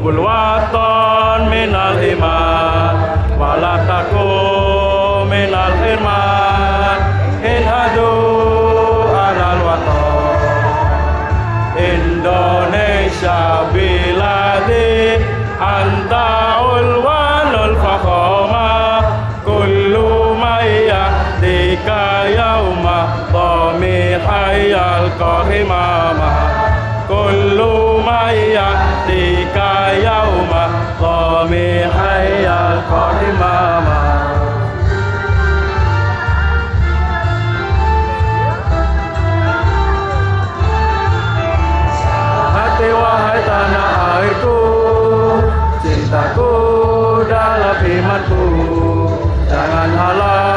hubbul waton minal iman wala takum minal irman in hadu alal waton Indonesia biladi anta ulwanul fakhama kullu mayah dika yauma dhami hayal qahimama kullu mayah dika yauma dhami hayal qahimama hati wahai tanah airku cintaku dalam imanku jangan halang